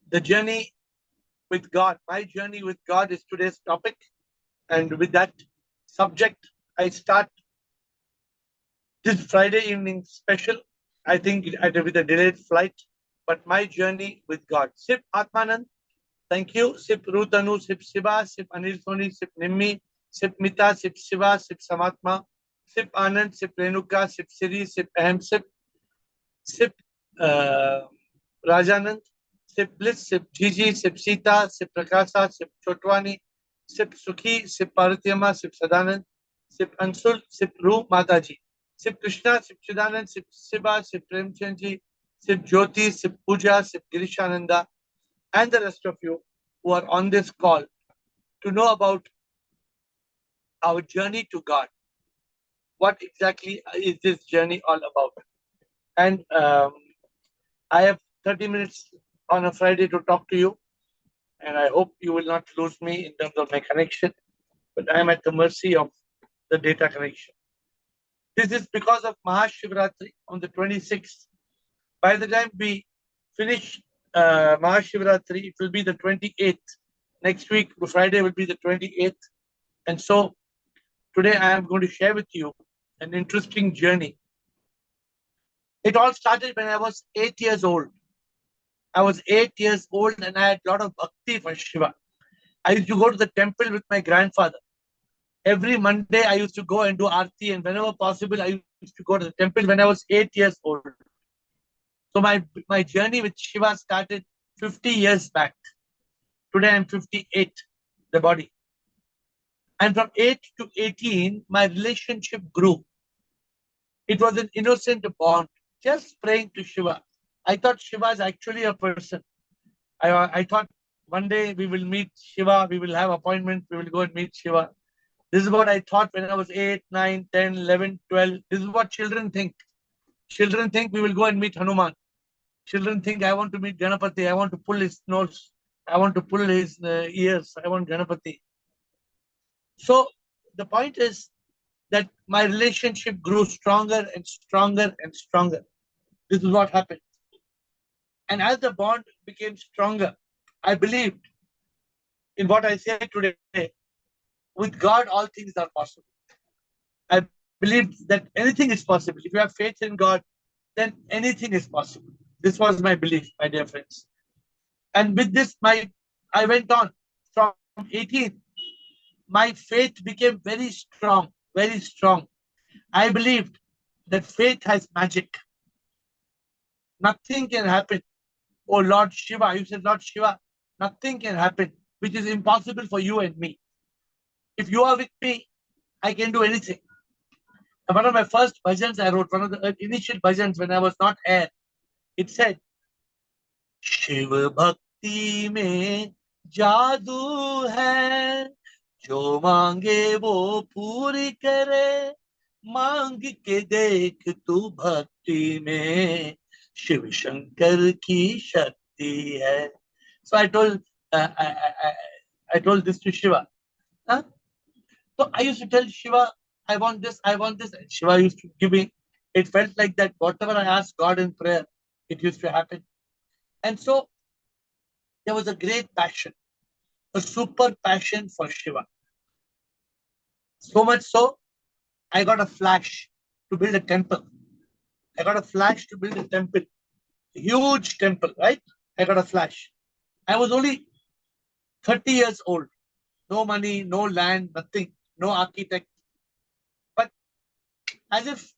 The journey with God. My journey with God is today's topic. And with that subject, I start this Friday evening special. I think with a delayed flight, but my journey with God. Sip Atmanand, thank you. Sip Rutanu, Sip Shiva, Sip Anil Soni, Sip Nimmi, Sip Mita, Sip Shiva, Sip Samatma, Sip Anand, Sip Renuka, Sip Siri, Sip Ahem, Sip uh, Rajanand, Sip Bliss, Sip Gigi, Sip Sita, Sip Prakasa, Sip Chotwani, Sip Sukhi, Sip Paratyama, Sip Sadanand, Sip Ansul, Sip Ru Mataji, Sip Krishna, Sip Chidanand, Sip Siva, Sip Premchandji, Sip Jyoti, Sip Puja, Sip Girishananda, and the rest of you who are on this call to know about our journey to God. What exactly is this journey all about? And I have 30 minutes on a Friday to talk to you, and I hope you will not lose me in terms of my connection, but I am at the mercy of the data connection. This is because of Mahashivratri on the 26th. By the time we finish Mahashivratri, it will be the 28th. Next week, Friday, will be the 28th. And so today I am going to share with you an interesting journey. It all started when I was 8 years old. I was 8 years old and I had a lot of bhakti for Shiva. I used to go to the temple with my grandfather. Every Monday, I used to go and do Aarti, and whenever possible, I used to go to the temple when I was 8 years old. So my journey with Shiva started 50 years back. Today, I'm 58, the body. And from 8 to 18, my relationship grew. It was an innocent bond, just praying to Shiva. I thought Shiva is actually a person. I thought one day we will meet Shiva, we will have appointment, we will go and meet Shiva. This is what I thought when I was 8, 9, 10, 11, 12. This is what children think. Children think we will go and meet Hanuman. Children think I want to meet Ganapati. I want to pull his nose. I want to pull his ears. I want Ganapati. So the point is that my relationship grew stronger and stronger and stronger. This is what happened. And as the bond became stronger, I believed in what I say today. With God, all things are possible. I believed that anything is possible. If you have faith in God, then anything is possible. This was my belief, my dear friends. And with this, I went on from 18. My faith became very strong, very strong. I believed that faith has magic. Nothing can happen. Oh, Lord Shiva, you said, Lord Shiva, nothing can happen, which is impossible for you and me. If you are with me, I can do anything. And one of my first bhajans I wrote, one of the initial bhajans when I was not AiR, it said, Shiv भक्ति में जादू है, जो मांगे वो पूरी करे, मांग के देख तू भक्ति में, शिव शंकर की शक्ति है. So I told this to Shiva. Huh? So I used to tell Shiva, I want this, I want this. And Shiva used to give me. It felt like that whatever I asked God in prayer, it used to happen. And so there was a great passion, a super passion for Shiva. So much so, I got a flash to build a temple. I got a flash to build a temple. A huge temple, right? I got a flash. I was only 30 years old. No money, no land, nothing, no architect. But as if,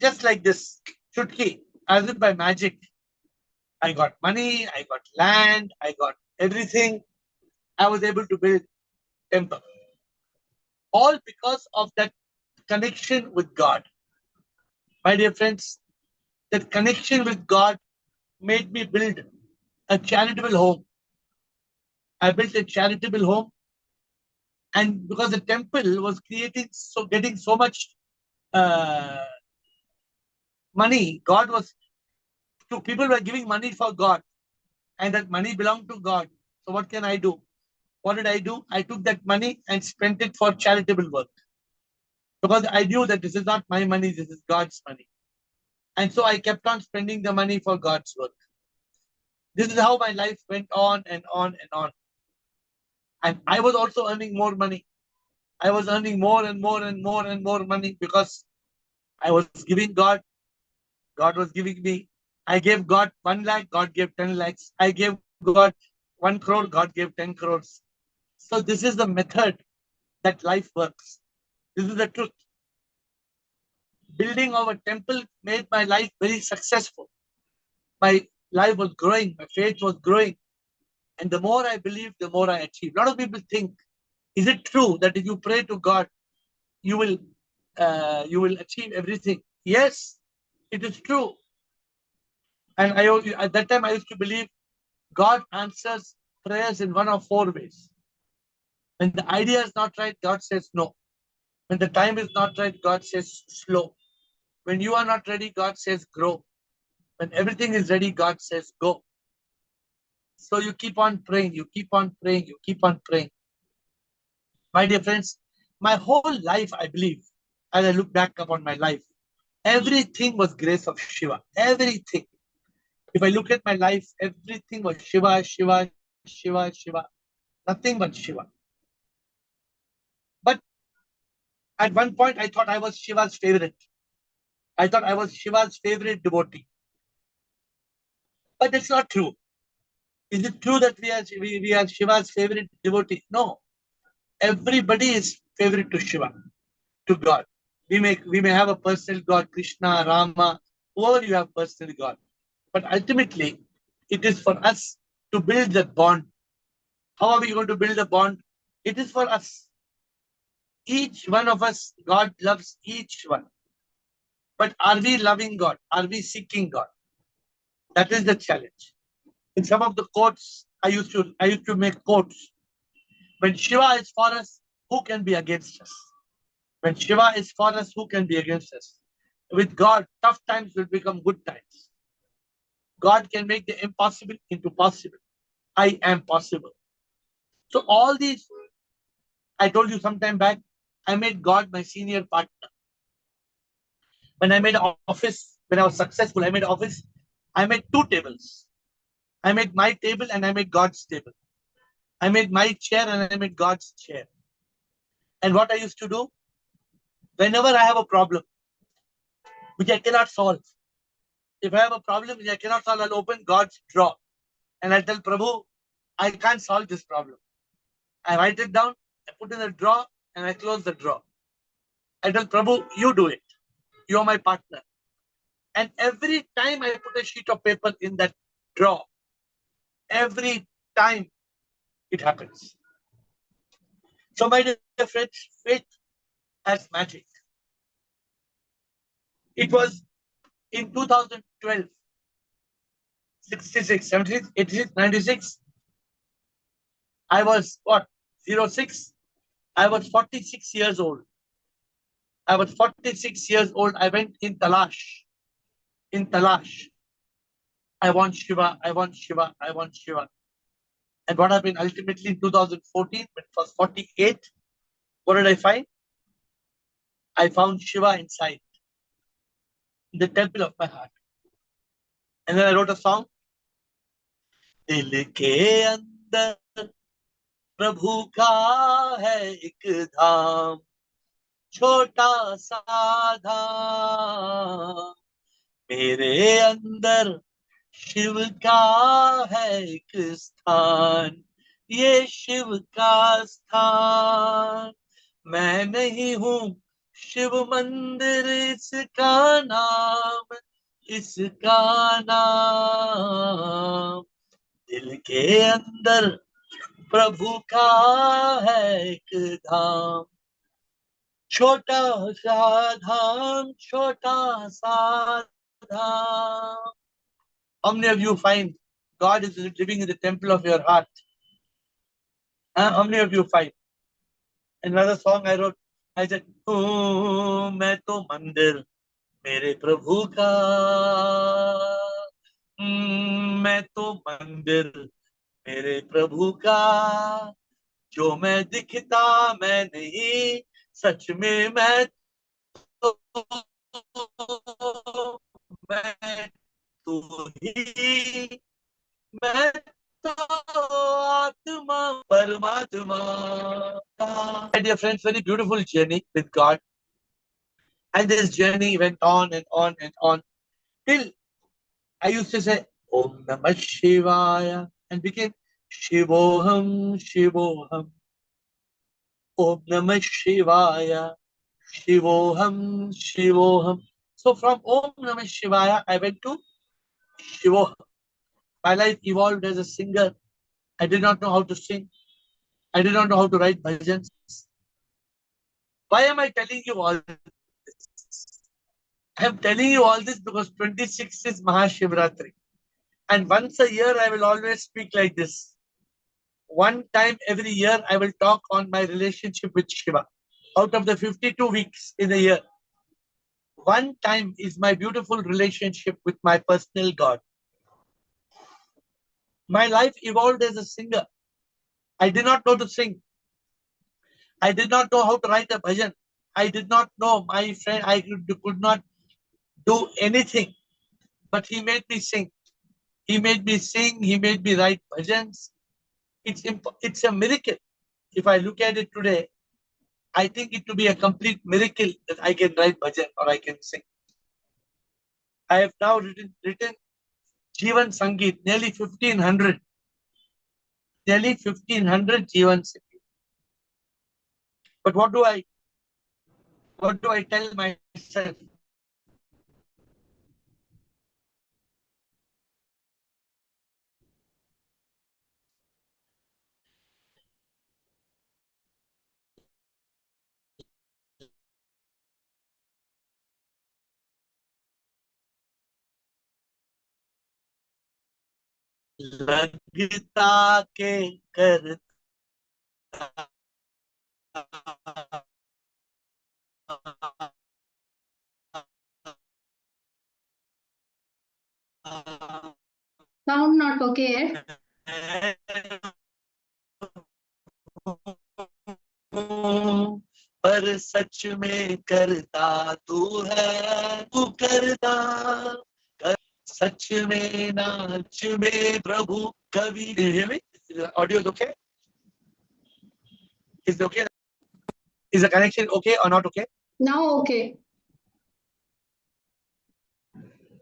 just like this, chutki, as if by magic, I got money, I got land, I got everything. I was able to build temple. All because of that connection with God. My dear friends, that connection with God made me build a charitable home. I built a charitable home, and because the temple was getting so much money, people were giving money for God, and that money belonged to God. So what can I do? What did I do? I took that money and spent it for charitable work. Because I knew that this is not my money, this is God's money. And so I kept on spending the money for God's work. This is how my life went on and on and on. And I was also earning more money. I was earning more and more and more and more money because I was giving God. God was giving me. I gave God 1 lakh, God gave 10 lakhs. I gave God 1 crore, God gave 10 crores. So this is the method that life works. This is the truth. Building of a temple made my life very successful. My life was growing, my faith was growing. And the more I believe, the more I achieve. A lot of people think, is it true that if you pray to God, you will achieve everything? Yes, it is true. And at that time I used to believe God answers prayers in one of 4 ways. When the idea is not right, God says no. When the time is not right, God says slow. When you are not ready, God says grow. When everything is ready, God says go. So you keep on praying, you keep on praying, you keep on praying. My dear friends, my whole life, I believe, as I look back upon my life, everything was grace of Shiva. Everything. If I look at my life, everything was Shiva, Shiva, Shiva, Shiva. Nothing but Shiva. But at one point, I thought I was Shiva's favorite. I thought I was Shiva's favorite devotee. But it's not true. Is it true that we are Shiva's favorite devotee? No. Everybody is favorite to Shiva, to God. We may have a personal God, Krishna, Rama, whoever you have personal God. But ultimately, it is for us to build that bond. How are we going to build a bond? It is for us. Each one of us, God loves each one. But are we loving God? Are we seeking God? That is the challenge. In some of the quotes, I used to make quotes. When Shiva is for us, who can be against us? When Shiva is for us, who can be against us? With God, tough times will become good times. God can make the impossible into possible. I am possible. So all these, I told you some time back, I made God my senior partner. When I made office, when I was successful, I made office, I made 2 tables. I made my table and I made God's table. I made my chair and I made God's chair. And what I used to do, whenever I have a problem which I cannot solve, if I have a problem which I cannot solve, I'll open God's drawer and I'll tell Prabhu, I can't solve this problem. I write it down, I put in the drawer and I close the drawer. I tell Prabhu, you do it. You are my partner. And every time I put a sheet of paper in that drawer, every time it happens. So my dear friends, faith has magic. It was in 2012, 66, 76, 86, 96. I was what? 06. I was 46 years old. I was 46 years old. I went in Talash. In Talash. I want Shiva. I want Shiva. I want Shiva. And what happened ultimately in 2014, when it was 48, what did I find? I found Shiva inside the temple of my heart. And then I wrote a song. दिल के अंदर प्रभु का है एक धाम, छोटा सा धाम, मेरे अंदर शिव का है एक स्थान, ये शिव का स्थान, मैं नहीं हूँ शिव मंदिर इसका नाम, इसका नाम, दिल के अंदर प्रभु का है एक धाम, छोटा सा धाम, छोटा सा धाम. How many of you find God is living in the temple of your heart? How many of you find? Another song I wrote, I said, मैं तो मंदिर मेरे प्रभु का, मैं तो मंदिर मेरे प्रभु का, जो मैं दिखता मैं नहीं, सच में मैं तो मैं तू ही मैं तो आत्मा परमात्मा. My dear friends, very beautiful journey with God. And this journey went on and on and on till I used to say Om Namah Shivaya and became Shivoham Shivoham. Om Namah Shivaya Shivoham Shivoham. So from Om Namah Shivaya I went to Shivoham. My life evolved as a singer. I did not know how to sing. I did not know how to write bhajans. Why am I telling you all this? I am telling you all this because 26th is Mahashivratri. And once a year, I will always speak like this. One time every year, I will talk on my relationship with Shiva. Out of the 52 weeks in a year, one time is my beautiful relationship with my personal God. My life evolved as a singer. I did not know to sing. I did not know how to write a bhajan. I did not know, my friend, I could not do anything. But he made me sing. He made me sing. He made me write bhajans. It's a miracle. If I look at it today, I think it to be a complete miracle that I can write bhajan or I can sing. I have now written Jivan Sangeet, nearly 1500. Nearly 1500 Jivan Sangeet. But what do I tell myself? लगता के करता Sound not okay. पर सच में करता तू है, तू करता कर, सच में नाच में प्रभु कवि. Audio is okay? Is it okay? Is the connection okay or not okay? Now okay.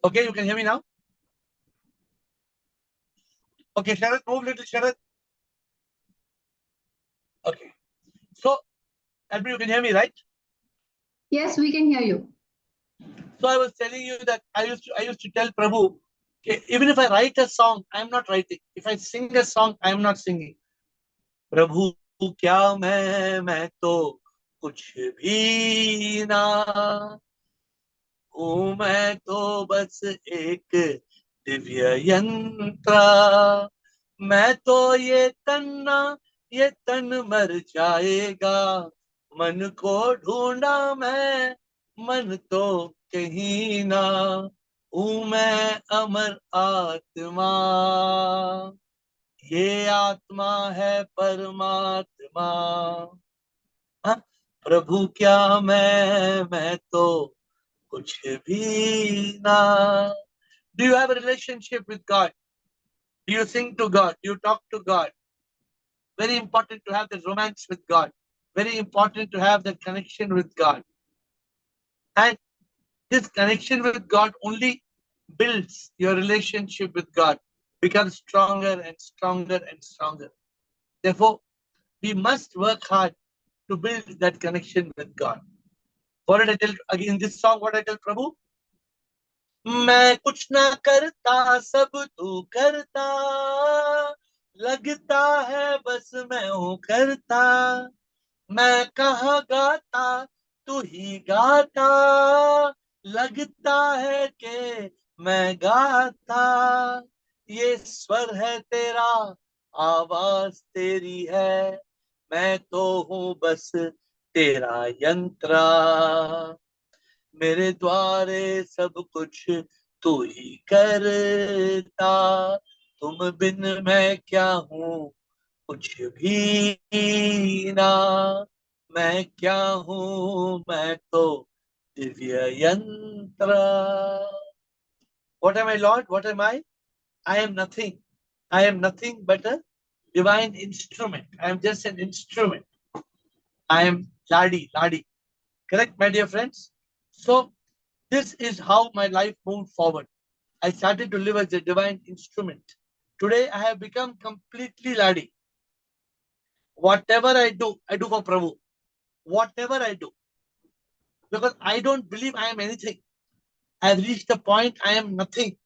Okay, you can hear me now? Okay, Sharad, move little, Sharad. Okay. So, Admi, you can hear me, right? Yes, we can hear you. So I was telling you that I used to tell Prabhu, okay, even if I write a song, I am not writing. If I sing a song, I am not singing. Prabhu, क्या मैं तो कुछ भी ना हूँ, मैं तो बस एक दिव्य यंत्र. मैं तो ये तन मर जाएगा, मन को ढूंढा मैं, मन तो कहीं ना हूँ, मैं अमर आत्मा, ये आत्मा है परमात्मा. हाँ? प्रभु क्या मैं तो कुछ भी ना. Do you have a relationship with God? Do you sing to God? Do you talk to God? Very important to have the romance with God. Very important to have that connection with God. And this connection with God only builds your relationship with God, becomes stronger and stronger and stronger. Therefore, we must work hard to build that connection with God. What did I tell again in this song? What I tell Prabhu? मैं कुछ ना करता, सब तू करता, लगता है बस मैं हूँ करता. मैं कहाँ गाता, तू ही गाता, लगता है कि मैं गाता. ये स्वर है तेरा, आवाज तेरी है, मैं तो हूँ बस तेरा यंत्र. मेरे द्वारे सब कुछ तू ही करता, तुम बिन मैं क्या हूँ कुछ भी ना. मैं क्या हूँ, मैं तो दिव्य यंत्र. What am I, Lord? What am I? I am nothing. I am nothing but a divine instrument. I am just an instrument. I am Ladi, Ladi. Correct, my dear friends? So, this is how my life moved forward. I started to live as a divine instrument. Today, I have become completely Ladi. Whatever I do for Prabhu. Whatever I do. Because I don't believe I am anything. I have reached the point I am nothing.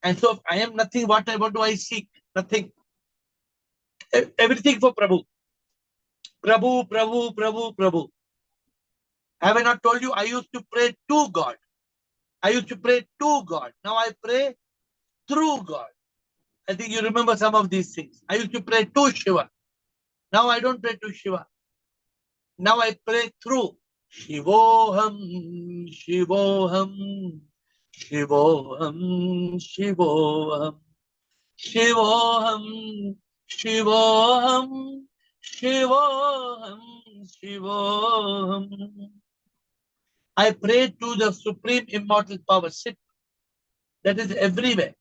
And so, if I am nothing, what do I seek? Nothing. Everything for Prabhu. Prabhu, Prabhu, Prabhu, Prabhu. Have I not told you I used to pray to God? I used to pray to God. Now I pray through God. I think you remember some of these things. I used to pray to Shiva. Now I don't pray to Shiva. Now I pray through. Shivoham, Shivoham, Shivoham, Shivoham, Shivoham, Shivoham, Shivoham, Shivoham. I pray to the Supreme Immortal Power, Sit, that is everywhere.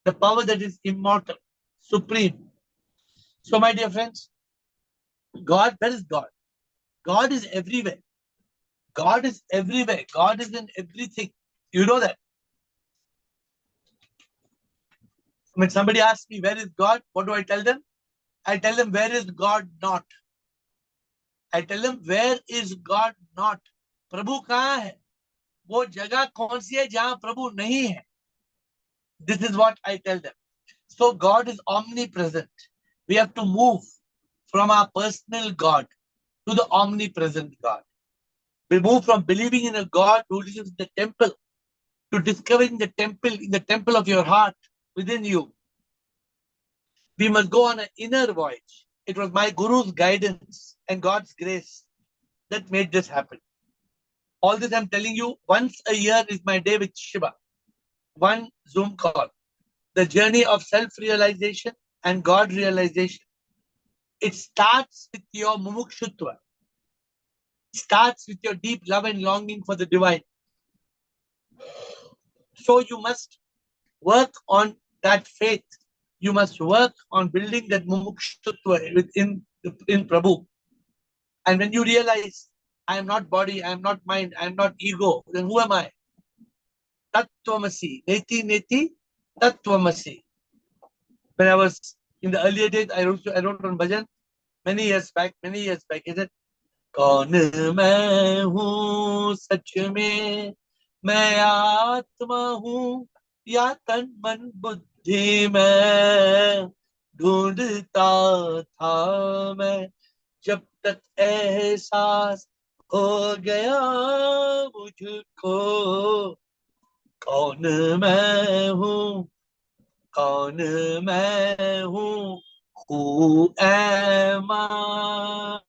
The power that is immortal, supreme. So, my dear friends, God, where is God? God is everywhere. God is everywhere. God is in everything. You know that. When somebody asks me, where is God? What do I tell them? I tell them, where is God not? I tell them, where is God not? प्रभु कहाँ है? वो जगह कौन सी है जहाँ प्रभु नहीं है? This is what I tell them. So God is omnipresent. We have to move from our personal God to the omnipresent God. We move from believing in a God who lives in the temple to discovering the temple in the temple of your heart within you. We must go on an inner voyage. It was my Guru's guidance and God's grace that made this happen. All this I'm telling you, once a year is my day with Shiva. One Zoom call. The journey of self-realization and God realization. It starts with your mumukshutva. It starts with your deep love and longing for the divine. So you must work on that faith. You must work on building that mumukshutva in Prabhu. And when you realize, I am not body, I am not mind, I am not ego, then who am I? Tattvamasi. Neti neti Tattvamasi. When I was in the earlier days, I wrote on bhajan many years back, is it? कौन मैं हूँ सच में, मैं आत्मा हूँ या तन मन बुद्धि में ढूंढता था मैं, जब तक एहसास हो गया मुझको, कौन मैं हूँ, कौन मैं हूँ, who am I?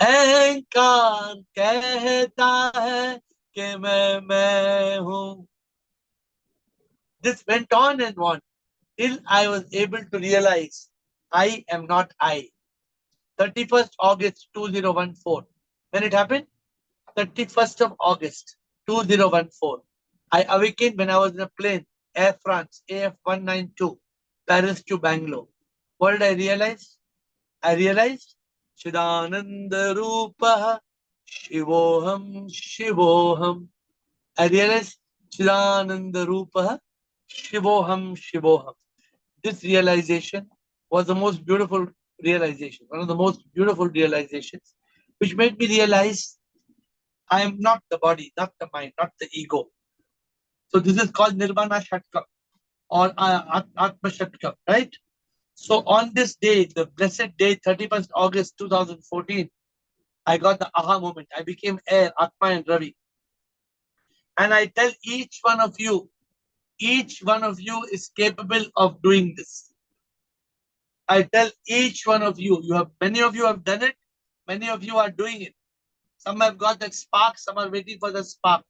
अहंकार कहता है कि मैं हूँ. This went on and on till I was able to realize I am not I. 31st August 2014. When it happened? 31st of August 2014. I awakened when I was in a plane, Air France, AF192, Paris to Bangalore. What did I realize? I realized Chidananda Rupa Shivoham Shivoham. I realized Chidananda Rupa Shivoham Shivoham. This realization was the most beautiful realization, one of the most beautiful realizations, which made me realize I am not the body, not the mind, not the ego. So this is called Nirvana Shatkam or Atma Shatkam, right? So on this day, the blessed day, 31st August 2014, I got the aha moment. I became AiR, Atma and Ravi. And I tell each one of you is capable of doing this. I tell each one of you, many of you have done it, many of you are doing it. Some have got that spark, some are waiting for the spark.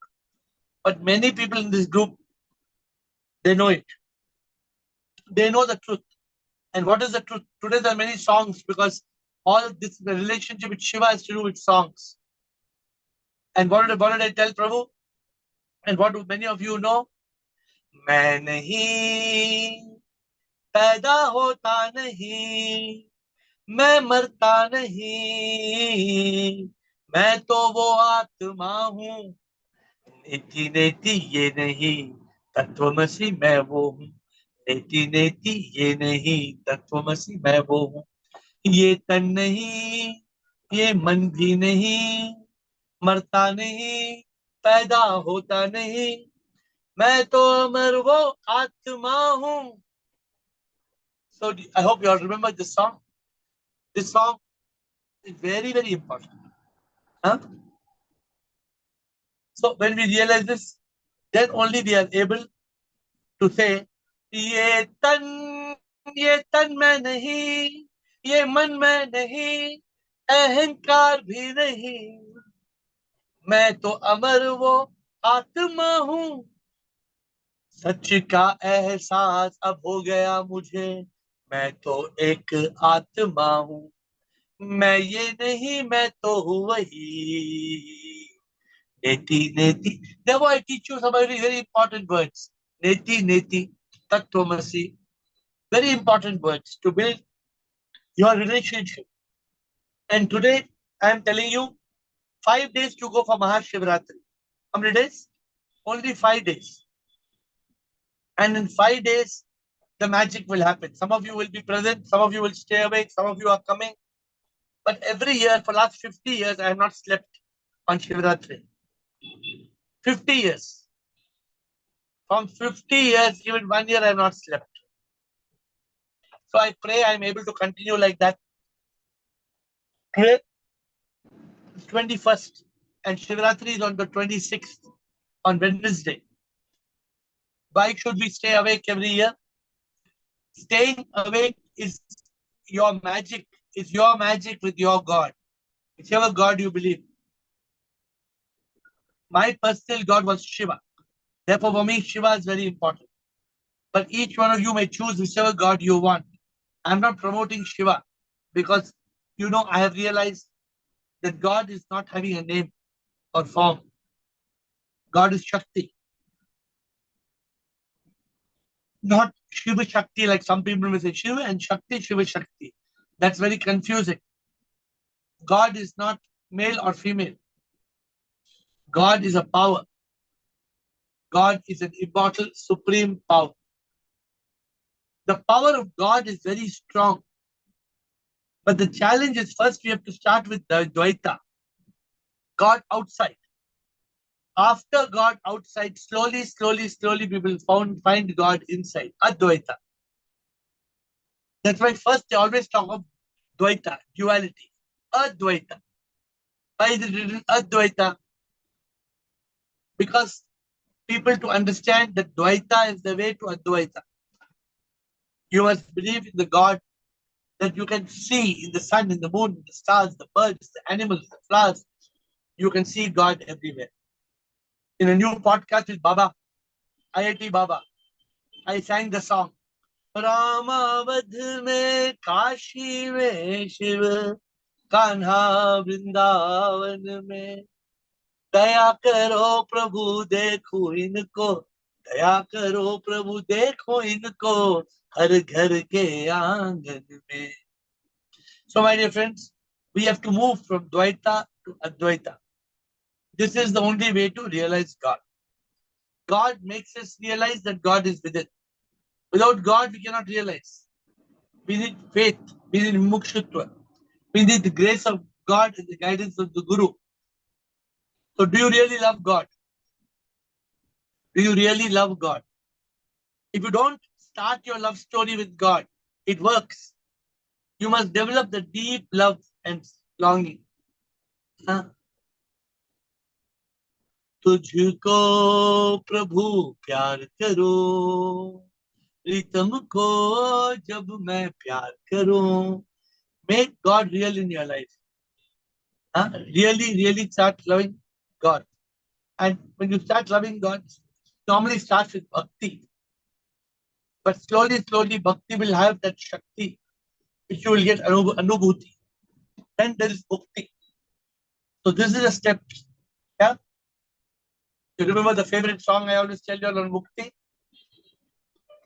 But many people in this group, they know it. They know the truth. And what is the truth? Today there are many songs because all this, the relationship with Shiva has to do with songs. And what did I tell Prabhu? And what do many of you know? मैं नहीं पैदा होता नहीं, मैं मरता नहीं, मैं तो वो आत्मा हूँ, नेति नेति ये नहीं, तत्वमसि मैं वो हूँ, नेति नेति ये नहीं, तत्वमसि मैं वो हूँ। ये तन नहीं, ये मन भी नहीं, मरता नहीं, पैदा होता नहीं, मैं तो अमर वो आत्मा हूँ। So I hope you all remember this song. This song is very, very important. Huh? So when we realize this, then only we are able to say, ये तन में नहीं, ये मन में नहीं, अहंकार भी नहीं, मैं तो अमर वो आत्मा हूँ। सच का एहसास अब हो गया मुझे, मैं तो एक आत्मा हूँ, मैं ये नहीं, मैं तो हूँ वही। नेति नेति, therefore I teach you some very, very important words. Neti neti, tattvamasi, very important words to build your relationship. And today I am telling you 5 days to go for Mahashivratri. How many days? Only 5 days. And in 5 days, the magic will happen. Some of you will be present, some of you will stay awake, some of you are coming. But every year for last 50 years, I have not slept on Shivratri. 50 years. From 50 years, even 1 year, I have not slept. So I pray I am able to continue like that. Today is 21st and Shivratri is on the 26th, on Wednesday. Why should we stay awake every year? Staying awake is your magic with your God. Whichever God you believe. My personal God was Shiva. Therefore, for me, Shiva is very important. But each one of you may choose whichever God you want. I'm not promoting Shiva because, I have realized that God is not having a name or form. God is Shakti. Not Shiva Shakti like some people may say Shiva and Shakti, Shiva Shakti. That's very confusing. God is not male or female. God is a power. God is an immortal supreme power. The power of God is very strong. But the challenge is first we have to start with the Dvaita. God outside. After God outside, slowly, we will find God inside. Advaita. That's why first they always talk of Dvaita, duality. Advaita. Why is it written Advaita? Because people to understand that Dvaita is the way to Advaita. You must believe in the God that you can see in the sun, in the moon, in the stars, the birds, the animals, the flowers. You can see God everywhere. In a new podcast with Baba, IIT Baba, I sang the song. रामावध में काशी में शिव, कान्हा वृंदावन में, दया करो प्रभु देखो इनको, दया करो प्रभु देखो इनको, हर घर के आंगन में. So my dear friends, we have to move from Dvaita to Advaita. This is the only way to realize God. God makes us realize that God is within. Without God, we cannot realize. We need faith. We need mukshutva. We need the grace of God and the guidance of the Guru. So do you really love God? Do you really love God? If you don't start your love story with God, it works. You must develop the deep love and longing. तुझको प्रभु प्यार करो, प्रीतम को जब मैं प्यार करूं. Make God real in your life. Really start loving God. And when you start loving God, normally starts with bhakti. But slowly, bhakti will have that shakti, which you will get anubhuti. Then there is bhakti. So this is a step. Yeah? You remember the favorite song I always tell you on Mukti?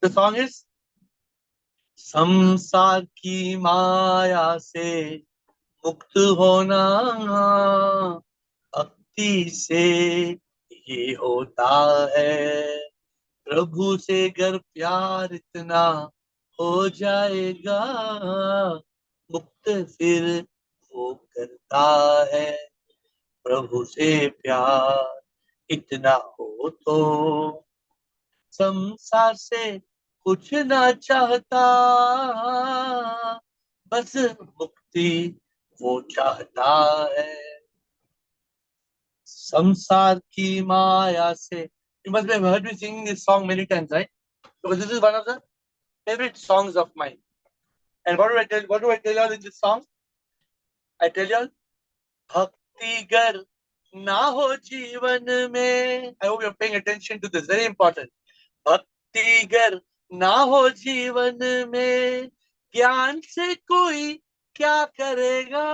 The song is संसार की माया से मुक्त होना भक्ति से ये होता है प्रभु से गर प्यार इतना हो जाएगा मुक्त फिर वो करता है प्रभु से प्यार इतना हो तो संसार से कुछ ना चाहता बस मुक्ति वो चाहता है संसार की माया से. You must have heard me singing this song many times, right? Because this is one of the favorite songs of mine. And what do I tell you all in this song? I tell you all, भक्ति गर ना हो जीवन में. I hope you're paying attention to this. Very important. भक्ति गर ना हो जीवन में ज्ञान से कोई क्या करेगा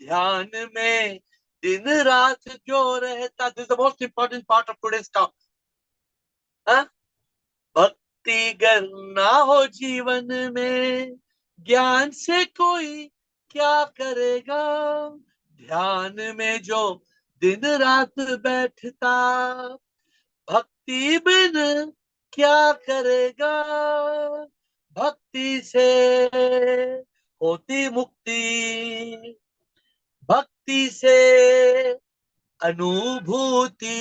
ध्यान में दिन रात जो रहता. This is the most important part of today's talk. भक्ति गर ना हो जीवन में ज्ञान से कोई क्या करेगा ध्यान में जो दिन रात बैठता भक्ति बिन क्या करेगा भक्ति से होती मुक्ति भक्ति से अनुभूति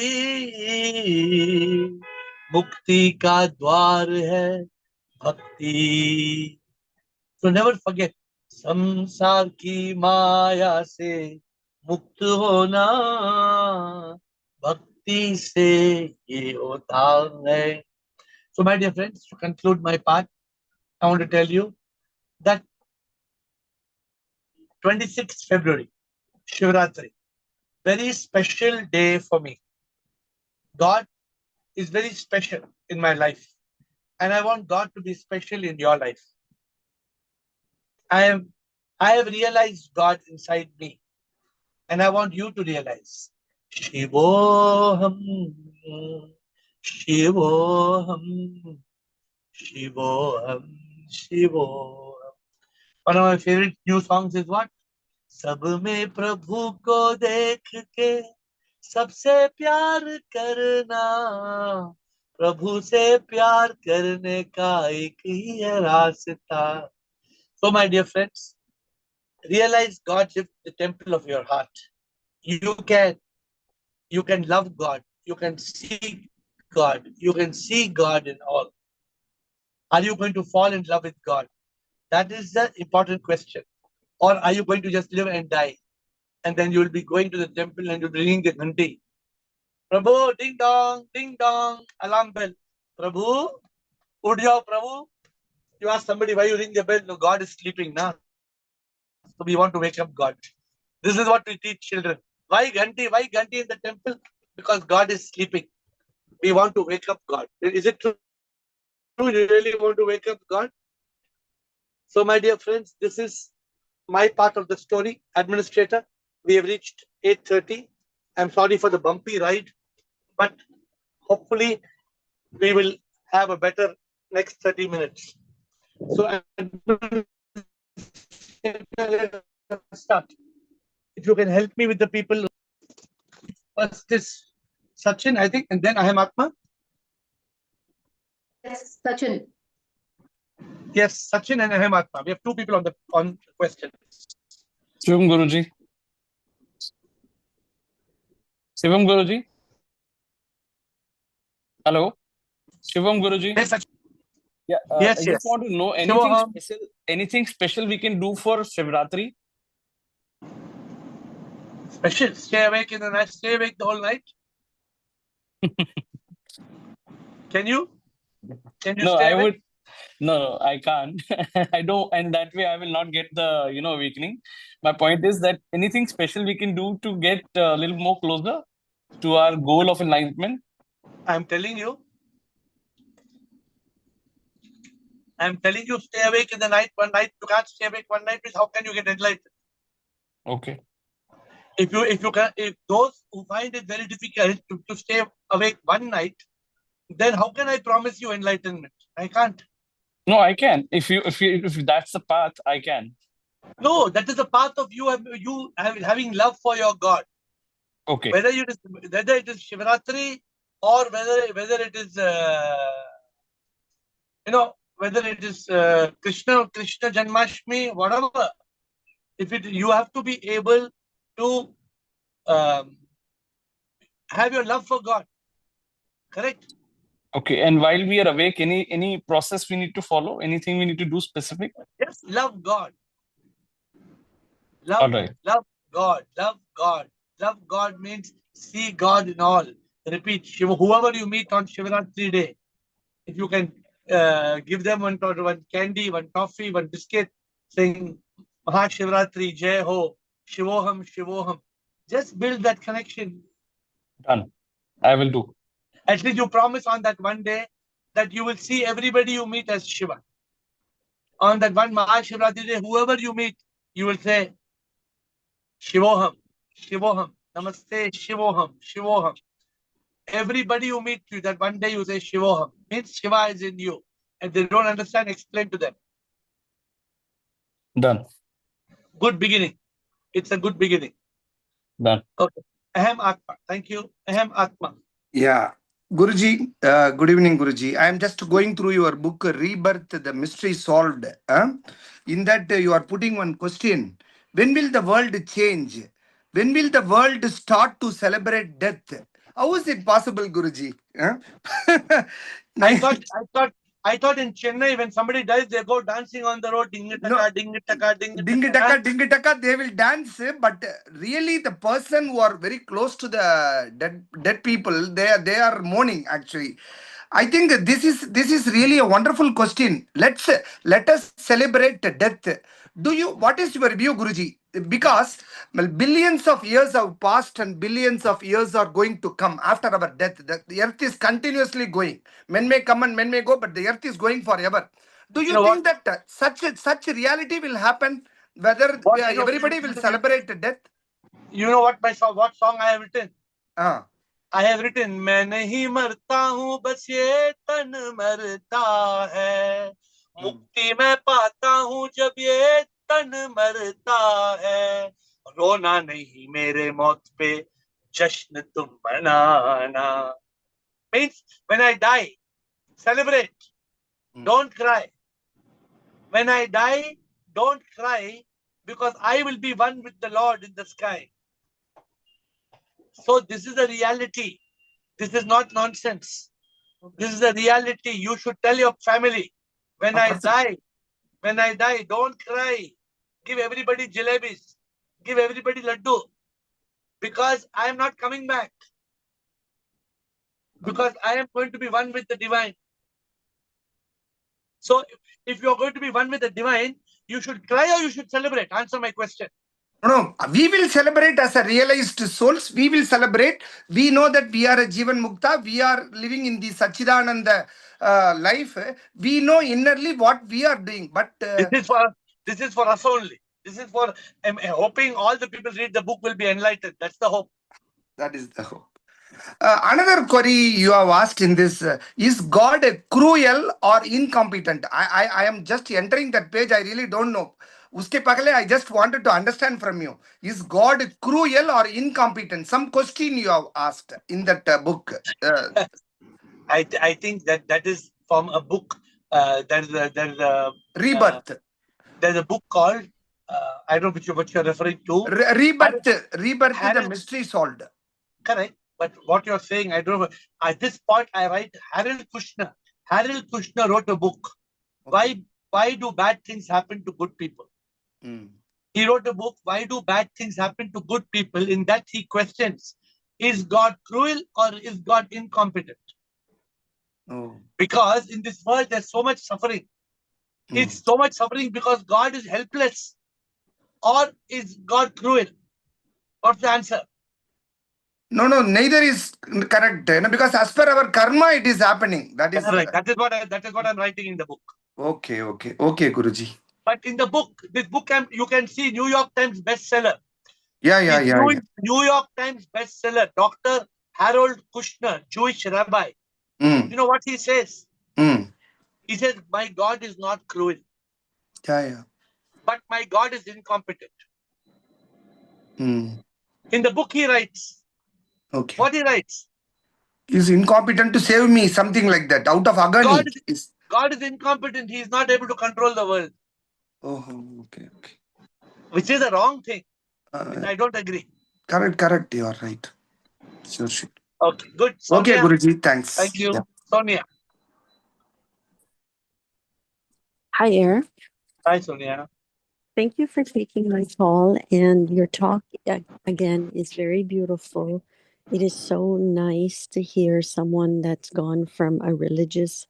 मुक्ति का द्वार है भक्ति. So never forget, संसार की माया से मुक्त होना भक्ति से ये होता है. So my dear friends, to conclude my part, I want to tell you that 26th February, Shivratri, very special day for me. God is very special in my life, and I want God to be special in your life. I have realized God inside me, and I want you to realize Shivoham, Shivoham, Shivoham, Shivoham. One of my favorite new songs is what? सब में प्रभु को देख के सबसे प्यार करना प्रभु से प्यार करने का एक ही है रास्ता. So my dear friends, realize God lives in the temple of your heart. You can love God, you can seek God, you can see God in all. Are you going to fall in love with God? That is the important question. Or are you going to just live and die? And then you will be going to the temple and you'll be ringing the ghanti. Prabhu, ding dong, alarm bell. Prabhu, ud jao, Prabhu. You ask somebody why you ring the bell. No, God is sleeping now. So we want to wake up God. This is what we teach children. Why ghanti? Why ghanti in the temple? Because God is sleeping. We want to wake up God. Is it true? You really want to wake up God? So my dear friends, this is my part of the story. Administrator, we have reached 8:30. I'm sorry for the bumpy ride, but hopefully we will have a better next 30 minutes. So start. If you can help me with the people. First is Sachin, I think, and then Aham Atma. Yes, Sachin. Yes, Sachin and Aham Atma. We have two people on the question. Shivam Guruji. Shivam Guruji. Hello. Shivam Guruji. Yes, Sachin. Yeah. Yes, I yes. just want to know anything special we can do for Shivratri. Special. Stay awake in the night. Stay awake the whole night. Can you? Can you No, stay I awake? would. No, I can't. I don't, and that way I will not get the awakening. My point is that anything special we can do to get a little more closer to our goal of enlightenment. I'm telling you, stay awake in the night. One night you can't stay awake. One night, how can you get enlightened? Okay. If those who find it very difficult to stay awake one night, then how can I promise you enlightenment? I can't. No, I can. If that's the path, I can. No, that is the path of you having love for your God. Okay. Whether it is Shivaratri or whether it is whether it is Krishna Janmashtami, whatever. You have to be able to have your love for God. Correct? Okay. And while we are awake, any process we need to follow? Anything we need to do specific? Yes, love God. All right. Love God. Love God. Love God means see God in all. Repeat, Shiva, whoever you meet on Shivaratri day, if you can give them one candy, one toffee, one biscuit, saying Mahashivratri, Jai Ho, Shivoham, Shivoham. Just build that connection. Done. I will do. At least you promise on that one day that you will see everybody you meet as Shiva. On that one Mahashivratri day, whoever you meet, you will say Shivoham, Shivoham, Namaste, Shivoham, Shivoham. Everybody you meet you, that one day you say Shivoham, means Shiva is in you. And they don't understand, explain to them. Done. Good beginning. It's a good beginning. Done. Okay. Aham Atma. Thank you. Aham Atma. Yeah. Guruji, good evening, Guruji. I am just going through your book, Rebirth, the Mystery Solved. In that, you are putting one question. When will the world change? When will the world start to celebrate death? How is it possible, Guruji? I thought in Chennai, when somebody dies, they go dancing on the road, ding-a-taka, No. ding-a-taka, ding-a-taka. Ding-a-taka, they will dance, but really the person who are very close to the dead people, they are mourning actually. I think this is really a wonderful question. Let us celebrate death. What is your view, Guruji? Because well, billions of years have passed and billions of years are going to come after our death. The earth is continuously going. Men may come and men may go, but the earth is going forever. Do you think that such reality will happen? Whether everybody will celebrate death? You know what song I have written? Ah. I have written, मैं नहीं मरता हूँ बस ये तन मरता है, मुक्ति मैं पाता हूँ जब ये तन मरता है, रोना नहीं मेरे मौत पे जश्न तुम मनाना. Means when I die, celebrate, don't cry. When I die, don't cry, because I will be one with the Lord in the sky. So this is the reality. This is not nonsense. This is the reality. You should tell your family, when I die, don't cry. Give everybody jalebis. Give everybody laddu. Because I am not coming back. Because I am going to be one with the divine. So if you are going to be one with the divine, you should cry or you should celebrate. Answer my question. No, we will celebrate as a realized souls. We will celebrate. We know that we are a Jivan Mukta. We are living in the Sachidananda life. We know innerly what we are doing. But this is for us only. This is for hoping all the people read the book will be enlightened. That's the hope. That is the hope. Another query you have asked in this, is God cruel or incompetent? I am just entering that page. I really don't know. Uske pagle, I just wanted to understand from you. Is God cruel or incompetent? Some question you have asked in that book. I think that is from a book. There's a Rebirth. There's a book called I don't know what you're referring to. Rebirth, the mystery solved. Correct. But what you're saying, I don't know. At this point, I write Harold Kushner. Harold Kushner wrote a book. Okay. Why do bad things happen to good people? He wrote a book, Why Do Bad Things Happen to Good People? In that he questions, is God cruel or is God incompetent? Because in this world, there's so much suffering. It's so much suffering because God is helpless. Or is God cruel? What's the answer? No, neither is correct. Because as per our karma, it is happening. That is right. That is what I'm writing in the book. Okay, Guruji. But in the book, this book, you can see New York Times bestseller. Yeah. New York Times bestseller, Dr. Harold Kushner, Jewish rabbi. Mm. You know what he says? Mm. He says, my God is not cruel, Yeah. but my God is incompetent. Mm. In the book he writes, Okay. what he writes? He's incompetent to save me, something like that. Out of agony. God is incompetent. He is not able to control the world, Oh, okay. which is a wrong thing. Uh, I don't agree. correct. You are right. Sure. Okay, good. Okay, Sonia, Guruji. Thanks. thank you. Yeah. Sonia. Hi, AiR. Hi, Sonia. Thank you for taking my call. And your talk, again, is very beautiful. It is so nice to hear someone that's gone from a religious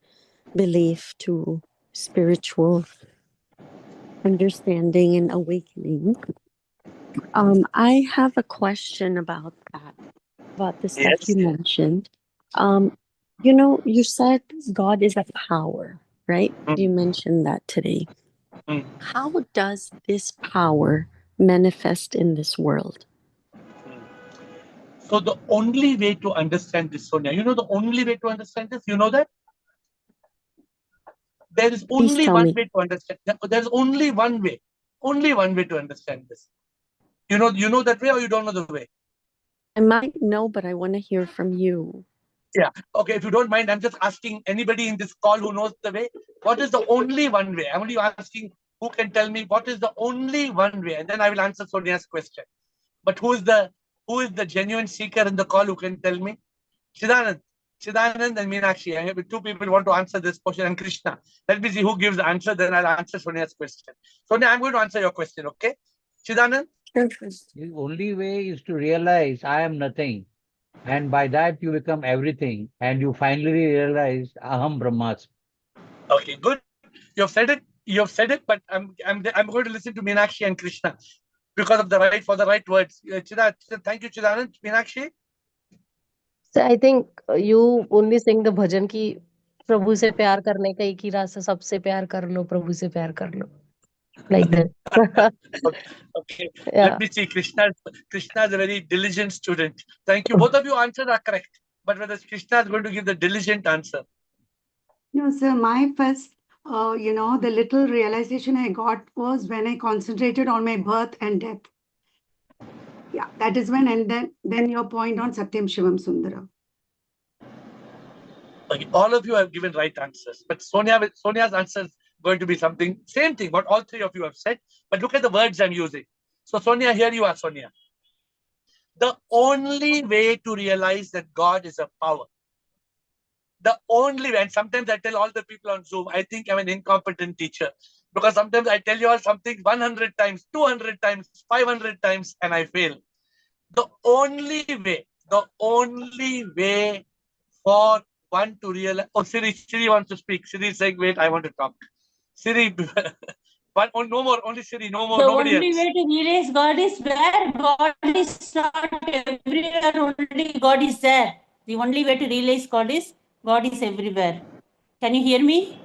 belief to spiritual understanding and awakening. I have a question about that, about the stuff Yes. you mentioned. You said God is a power, right? Mm. You mentioned that today. Mm. How does this power manifest in this world? So the only way to understand this, Sonia, the only way to understand this, you know that? There is Please only tell one me. way to understand. There's only one way to understand this. You know that way, or you don't know the way? I might know, but I want to hear from you. Yeah. Okay. If you don't mind, I'm just asking anybody in this call who knows the way. What is the only one way? I'm only asking who can tell me what is the only one way, and then I will answer Sonia's question. But who is the genuine seeker in the call who can tell me? Chidanand and Meenakshi. I have two people who want to answer this question, and Krishna. Let me see who gives the answer, then I'll answer Sonia's question. Sonia, I'm going to answer your question, okay? Chidanand? The only way is to realize I am nothing. And by that you become everything. And you finally realize Aham Brahmasmi. Okay, good. You've said it, but I'm going to listen to Meenakshi and Krishna because of the right words. Thank you, Chidanand. Meenakshi? So I think you only sing the bhajan ki प्रभु से प्यार करने का एक ही रास्ता सबसे प्यार कर लो प्रभु से प्यार कर लो like that. Okay. Yeah. Let me see. Krishna is a very diligent student. Thank you. Both of you answers are correct. But whether Krishna is going to give the diligent answer. No, sir, my first, the little realization I got was when I concentrated on my birth and death. Yeah, that is when, and then your point on Satyam Shivam Sundara. Okay. All of you have given right answers. But Sonia's answer is going to be something, same thing, what all three of you have said. But look at the words I'm using. So Sonia, here you are, Sonia. The only way to realize that God is a power, the only way, and sometimes I tell all the people on Zoom, I think I'm an incompetent teacher because sometimes I tell you all something 100 times, 200 times, 500 times, and I fail. The only way for one to realize. Oh, Siri wants to speak. Siri is saying, wait, I want to talk. Siri, but no more, only Siri, no more, The nobody only else. way to realize God is where God is not everywhere, only God is there. The only way to realize God is everywhere. Can you hear me?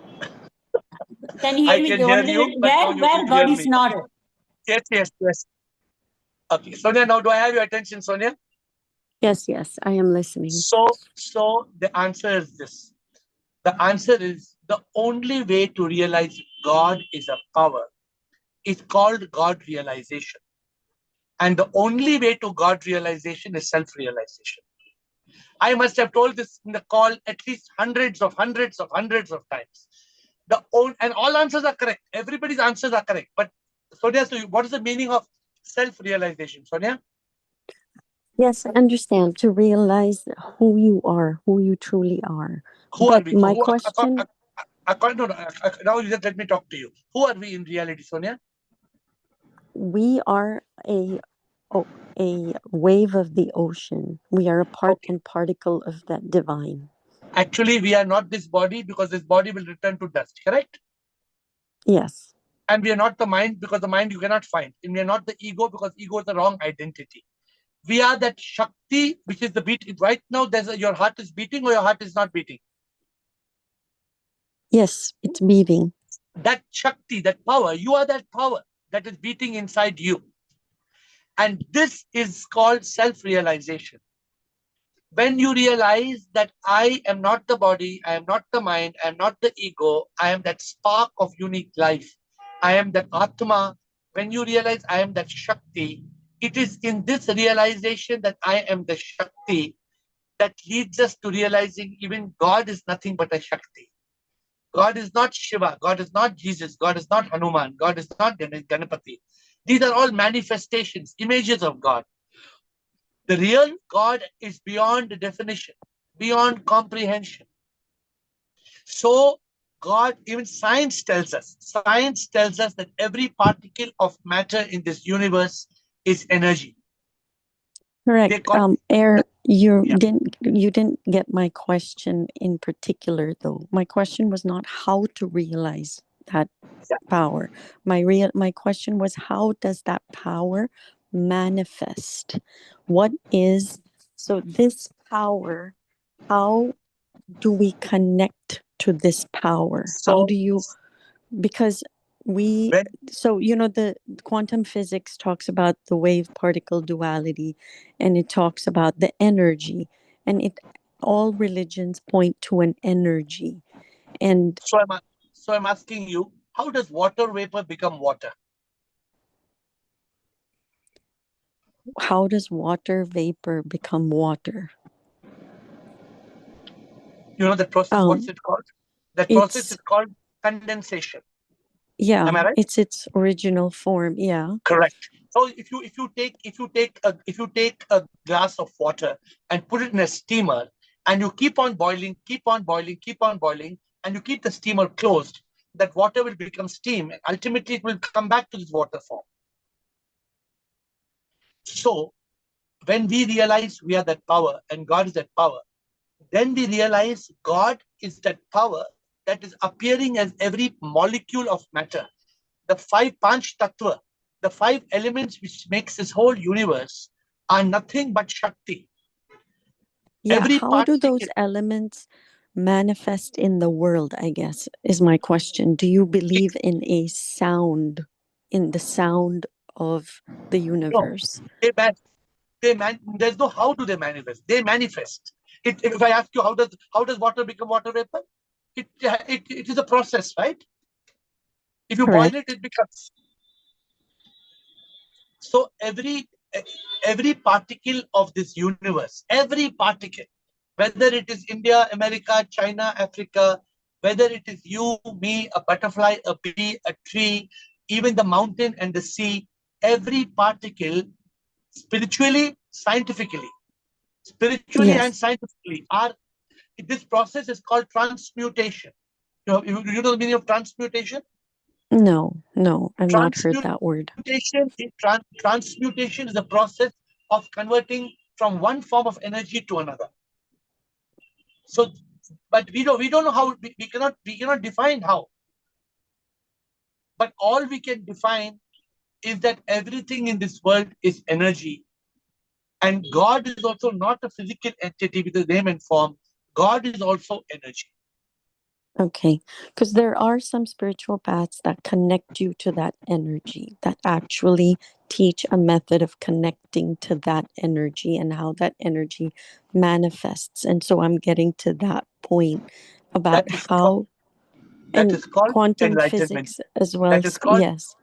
Can you I hear me? can The hear only you, way but now you where should God hear is me. not. Yes. Okay, Sonia, now do I have your attention, Sonia? Yes, I am listening. So the answer is this. The answer is the only way to realize God is a power is called God realization. And the only way to God realization is self-realization. I must have told this in the call at least hundreds of times. And all answers are correct. Everybody's answers are correct. But Sonia, so what is the meaning of self-realization, Sonia? Yes, I understand. To realize who you are, who you truly are. Who are we? My question... Now you just let me talk to you. Who are we in reality, Sonia? We are a wave of the ocean. We are a part and particle of that divine. Actually, we are not this body because this body will return to dust, correct? Yes. And we are not the mind because the mind you cannot find. And we are not the ego because ego is the wrong identity. We are that Shakti, which is the beat. Right now, your heart is beating or your heart is not beating? Yes, it's beating. That Shakti, that power, you are that power that is beating inside you. And this is called self-realization. When you realize that I am not the body, I am not the mind, I am not the ego, I am that spark of unique life, I am that Atma. When you realize I am that Shakti, it is in this realization that I am the Shakti that leads us to realizing even God is nothing but a Shakti. God is not Shiva, God is not Jesus, God is not Hanuman, God is not Ganapati. These are all manifestations, images of God. The real God is beyond definition, beyond comprehension. So God, even science tells us that every particle of matter in this universe is energy. They Correct. call AiR, you yeah. didn't get my question in particular though. My question was not how to realize that Yeah. power. My question was how does that power manifest? What is so this power, how do we connect to this power? How So do you because we when so you know the quantum physics talks about the wave particle duality and it talks about the energy and it all religions point to an energy and so I'm asking you, how does water vapor become water? how does water vapor become water? You know that process, what's it called? That process It's is called condensation. yeah, Am I right? it's its original form. Yeah. Correct. So if you take a glass of water and put it in a steamer and you keep on boiling, and you keep the steamer closed, that water will become steam and ultimately it will come back to this water form. So when we realize we are that power and God is that power, then we realize God is that power that is appearing as every molecule of matter. The five Panch Tattva, the five elements which makes this whole universe are nothing but Shakti. Yeah, Every how do those particle, elements manifest in the world, I guess, is my question. Do you believe in a sound, in the sound of the no, universe? there's no how do they manifest. They manifest. If I ask you how does water become water vapor? It is a process, right? If you boil it, Correct. it becomes. So every particle of this universe, every particle, whether it is India, America, China, Africa, whether it is you, me, a butterfly, a bee, a tree, even the mountain and the sea, every particle, spiritually, and Yes. scientifically, this process is called transmutation. You know the meaning of transmutation? No, no, I've not heard that word. Transmutation is the process of converting from one form of energy to another. So, but we don't know how. We cannot define how. But all we can define is that everything in this world is energy, and God is also not a physical entity with a name and form. God is also energy. Okay, because there are some spiritual paths that connect you to that energy, that actually teach a method of connecting to that energy and how that energy manifests. And so I'm getting to that point about That is called, how, that and is called quantum enlightenment. physics as well. That is called Yes.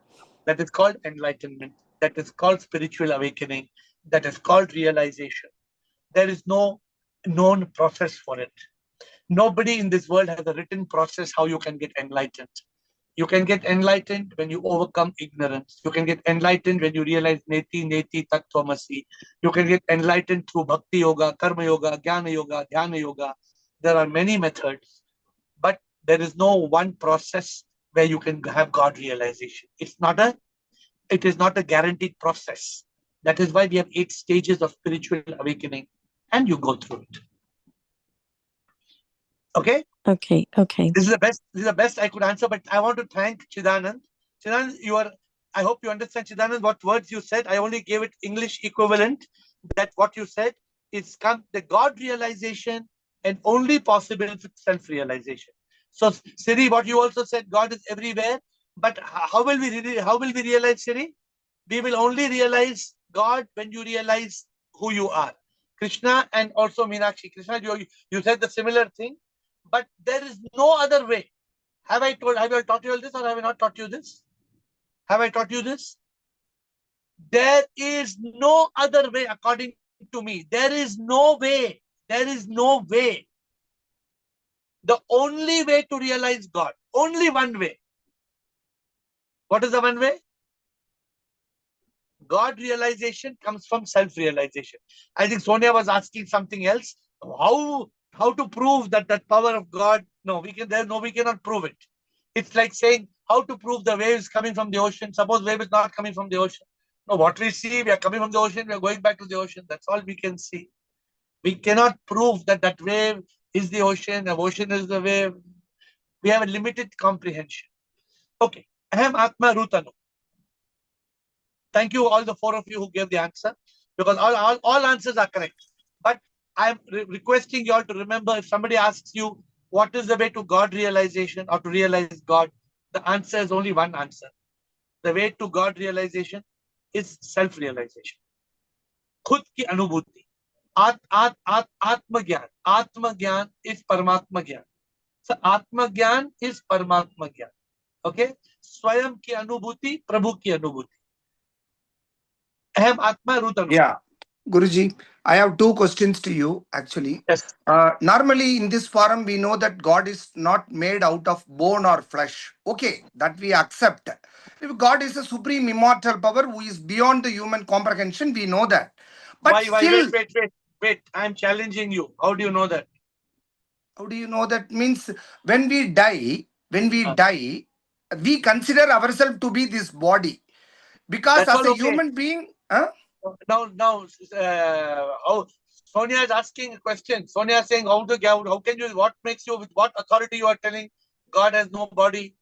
that is called enlightenment. That is called spiritual awakening. That is called realization. There is no known process for it. Nobody in this world has a written process how you can get enlightened. You can get enlightened when you overcome ignorance. You can get enlightened when you realize neti neti tattvamasi. You can get enlightened through bhakti yoga, karma yoga, jnana yoga, dhyana yoga. There are many methods, but there is no one process where you can have God realization. It is not a guaranteed process. That is why we have 8 stages of spiritual awakening, and you go through it. Okay? Okay. Okay. This is the best I could answer, but I want to thank Chidanand. Chidanand, I hope you understand, Chidanand, what words you said. I only gave it English equivalent. That what you said is the God realization and only possible with self-realization. So, Siri, what you also said, God is everywhere. But how will we realize, Siri? We will only realize God when you realize who you are. Krishna and also Meenakshi. Krishna, you said the similar thing, but there is no other way. Have I taught you all this, or have I not taught you this? Have I taught you this? There is no other way according to me. There is no way. There is no way. The only way to realize God, only one way. What is the one way? God realization comes from self-realization. I think Sonia was asking something else. How to prove that power of God? No, we cannot prove it. It's like saying how to prove the waves coming from the ocean. Suppose wave is not coming from the ocean. No, what we see, we are coming from the ocean, we are going back to the ocean. That's all we can see. We cannot prove that wave is the ocean is the wave. We have a limited comprehension. Okay. Aham Atma Rutanu. Thank you, all the four of you who gave the answer, because all answers are correct. But I'm requesting you all to remember, if somebody asks you, what is the way to God realization or to realize God? The answer is only one answer. The way to God realization is self-realization. Khud ki anubhuti. Atma Gyan. Atma Gyan is Paramatma Gyan. So Atma Gyan is Paramatma Gyan. Okay? Swayam ki anubhuti, Prabhu ki anubhuti. Aham Atma Rutanu. Yeah. Guruji, I have two questions to you, actually. Yes. Normally, in this forum, we know that God is not made out of bone or flesh. Okay, that we accept. If God is a supreme immortal power who is beyond the human comprehension, we know that. But Why? still, Wait. I'm challenging you. How do you know that? how do you know that? Means when we die, we consider ourselves to be this body. Because That's as all a okay. human being, Now, Sonia is asking a question. Sonia is saying, what makes you, with what authority you are telling God has no body?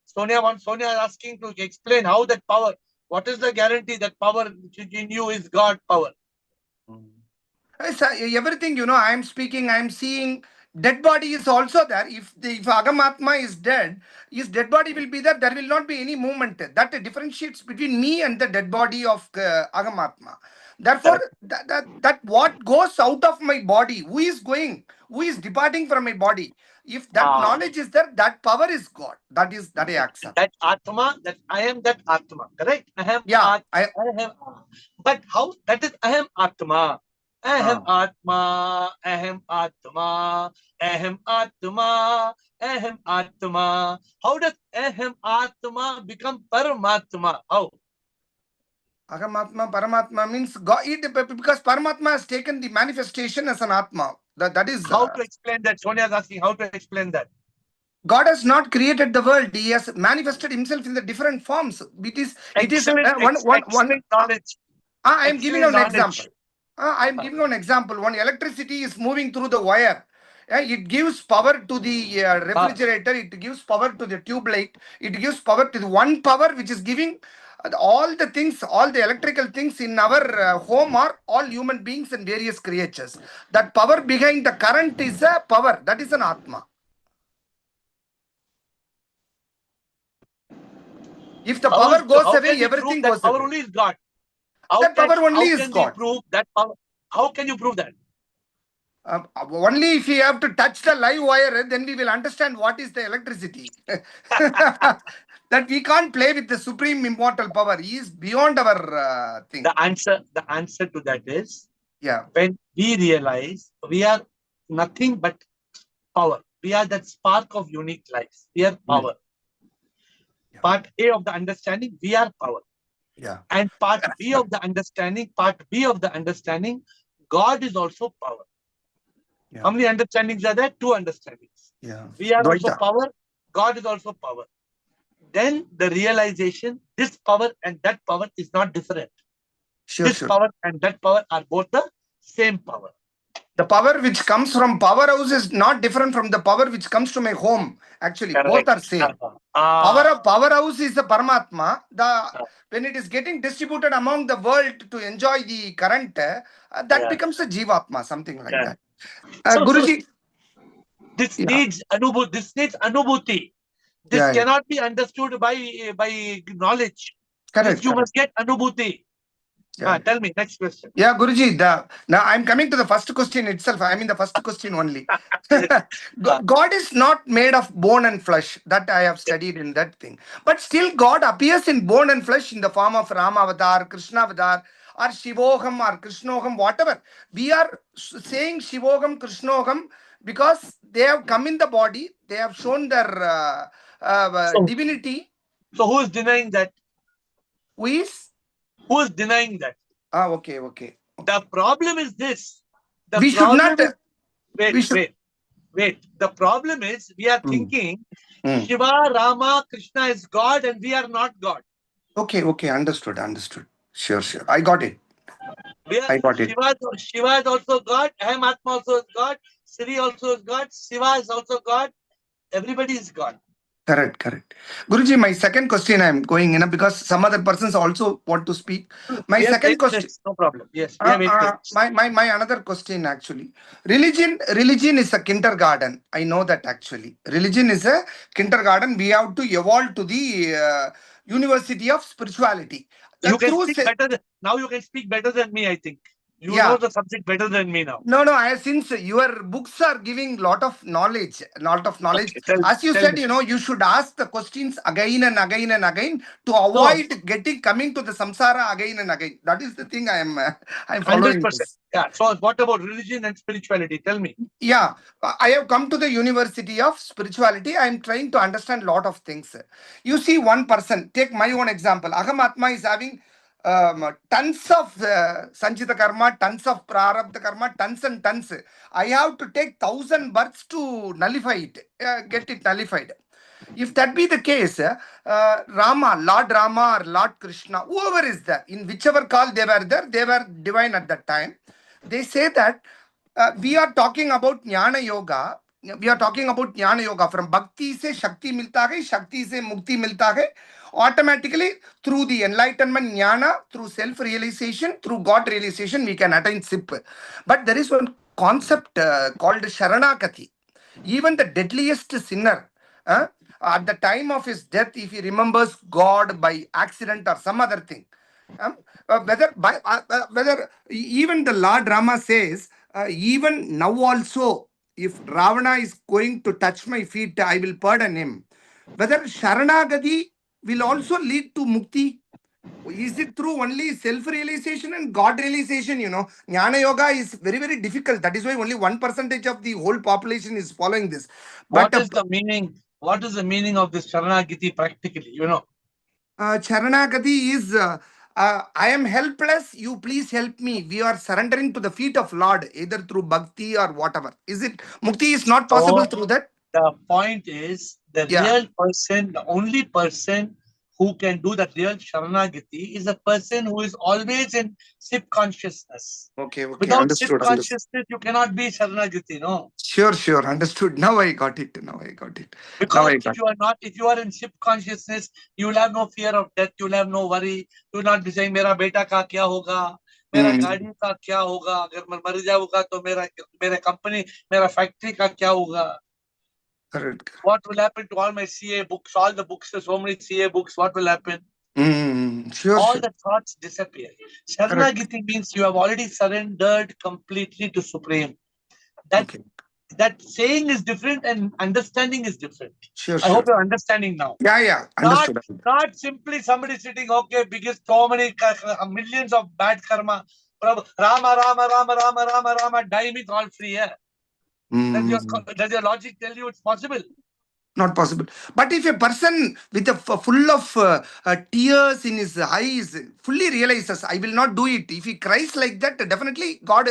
Sonia is asking to explain how that power, what is the guarantee that power in you is God power? everything, I am speaking, I am seeing. Dead body is also there. If Agamatma is dead, his dead body will be there. There will not be any movement. That differentiates between me and the dead body of Agamatma. Therefore, that what goes out of my body, who is departing from my body. If that knowledge is there, that power is God. That I accept. That Atma, that I am that Atma, correct? Yeah. But how? That is Aham Atma. Aham Atma, Aham Atma, Aham Atma, Aham Atma. How does Aham Atma become Paramatma? How? Agamatma, Paramatma means God, because Paramatma has taken the manifestation as an Atma. That is. How to explain that? Sonia is asking how to explain that. God has not created the world. He has manifested himself in the different forms. Excellent knowledge. I am giving an example. I am giving an example. When electricity is moving through the wire, it gives power to the refrigerator. It gives power to the tube light. It gives power to the one power which is giving all the things, all the electrical things in our home are all human beings and various creatures. That power behind the current is a power. That is an Atma. If the power goes away, everything goes away. Power only is God. That power only is God. Prove that power? How can you prove that? Only if you have to touch the live wire, then we will understand what is the electricity. That we can't play with the supreme immortal power. He is beyond our thing. The answer to that is, when we realize we are nothing but power. We are that spark of unique life. We are power. Part A of the understanding, we are power. And part B of the understanding, God is also power. How many understandings are there? Two understandings. We are also power. God is also power. Then the realization, this power and that power is not different. This power and that power are both the same power. The power which comes from powerhouse is not different from the power which comes to my home. Actually, both are same. Power of powerhouse is the Paramatma. When it is getting distributed among the world to enjoy the current, that becomes a Jivatma, something like that. Guruji, this needs anubhuti. This cannot be understood by knowledge. Correct. You must get anubhuti. Tell me, next question. Yeah, Guruji, now I'm coming to the first question itself. I mean the first question only. God is not made of bone and flesh. That I have studied in that thing. But still God appears in bone and flesh in the form of Rama Avatar, Krishna Avatar, or Shivoham or Krishnoham, whatever. We are saying Shivoham, Krishnoham because they have come in the body. They have shown their divinity. So who is denying that? Who is? Who is denying that? Okay. The problem is this. The We should problem not. is, We should. wait. The problem is we are thinking Shiva, Rama, Krishna is God and we are not God. Okay. Understood. Sure. I got it. I got it. Shiva is also God. Aham Atma also is God. Sri also is God. Shiva is also God. Everybody is God. Correct. Guruji, my second question I am going in because some other persons also want to speak. My second question. No problem. Yes, we have 8 minutes. My another question actually. Religion is a kindergarten. I know that actually. Religion is a kindergarten. We have to evolve to the University of Spirituality. You can speak better. Now you can speak better than me, I think. You know the subject better than me now. No, since your books are giving lot of knowledge. Okay, As you said, you should ask the questions again and again to avoid coming to the samsara again and again. That is the thing I'm following. 100%. Yeah. So what about religion and spirituality? Tell me. Yeah, I have come to the University of Spirituality. I am trying to understand a lot of things. You see, one person, take my own example. Aham Atma is having tons of Sanchita Karma, tons of Prarabdha Karma, tons and tons. I have to take 1,000 births to nullify it, get it nullified. If that be the case, Rama, Lord Rama or Lord Krishna, whoever is there, in whichever call they were there, they were divine at that time. They say that we are talking about Jnana Yoga. We are talking about Jnana Yoga. From Bhakti se Shakti milta hai, Shakti se Mukti milta hai. Automatically, through the enlightenment Jnana, through self-realization, through God realization, we can attain SIP. But there is one concept called Sharanakati. Even the deadliest sinner, at the time of his death, if he remembers God by accident or some other thing, whether even the Lord Rama says, even now also, if Ravana is going to touch my feet, I will pardon him. Whether Sharanagati will also lead to Mukti. Is it through only self-realization and God realization? Jnana Yoga is very, very difficult. That is why only 1% of the whole population is following this. But what is the meaning? What is the meaning of this Sharanagati practically? Sharanagati is I am helpless, you please help me. We are surrendering to the feet of Lord, either through bhakti or whatever. Is it Mukti is not possible through that? The point is the real person, the only person who can do the real Sharanagati is a person who is always in SIP consciousness. Okay. Without Understood. SIP consciousness, you cannot be Sharanagati, no? Sure. Understood. Now I got it. Because if you are in SIP consciousness, you will have no fear of death, you will have no worry, you will not be saying, Mera beta ka kya hoga? Mera gaadi ka kya hoga? Agar main mar jaऊंगा तो मेरा company, मेरा factory का क्या होगा? Correct. What will happen to all my CA books, all the books, so many CA books, what will happen? Sure. The thoughts disappear. Sharanagati means you have already surrendered completely to Supreme. That saying is different and understanding is different. I hope you're understanding now. Yeah. Understood. Not simply somebody sitting, because so many millions of bad karma. Rama, die with all free. Does your logic tell you it's possible? Not possible. But if a person with full of tears in his eyes fully realizes, I will not do it. If he cries like that, definitely God,